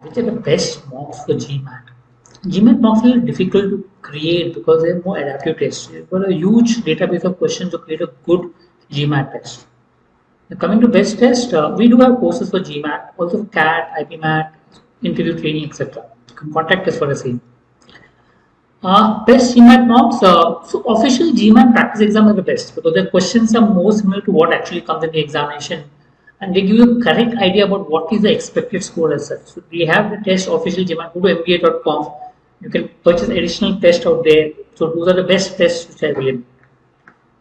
Which are the best mocks for GMAT? GMAT mocks are difficult to create because they're more adaptive tests. You've got a huge database of questions to create a good GMAT test. Now, coming to best test, we do have courses for GMAT, also CAT, IPMAT, interview training, etc. You can contact us for the same. Best GMAT mocks. So official GMAT practice exam are the best because the questions are more similar to what actually comes in the examination, and they give you a correct idea about what is the expected score as such. So we have the test official GMAT. Go to mba.com. You can purchase additional tests out there. So those are the best tests which are available.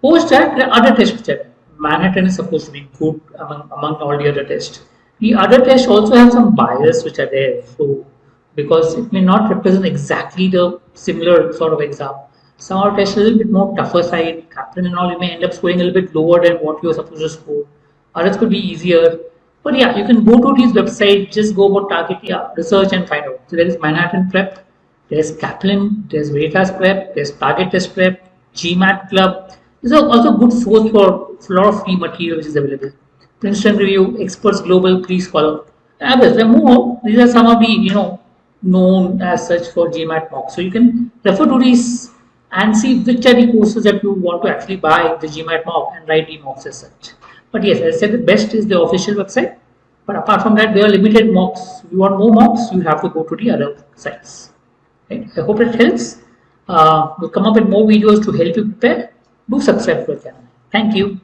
Post that, the other tests which are there. Manhattan is supposed to be good among all the other tests. The other tests also have some bias which are there. So because it may not represent exactly the similar sort of exam. Some are tests a little bit more tougher side. Kaplan and all, you may end up scoring a little bit lower than what you are supposed to score. Others could be easier. But yeah, you can go to these websites, just go about target, research and find out. So there is Manhattan Prep, there's Kaplan, there's Veritas Prep, there's Target Test Prep, GMAT Club. These are also good source for a lot of free material which is available. Princeton Review, Experts Global, please follow. Others, there are more. These are some of the known as such for GMAT mocks. So you can refer to these and see which are the courses that you want to actually buy the GMAT mock and write the mocks as such. But yes, as I said, the best is the official website. But apart from that, there are limited mocks. If you want more mocks, you have to go to the other sites. Right? I hope it helps. We'll come up with more videos to help you prepare. Do subscribe to the channel. Thank you.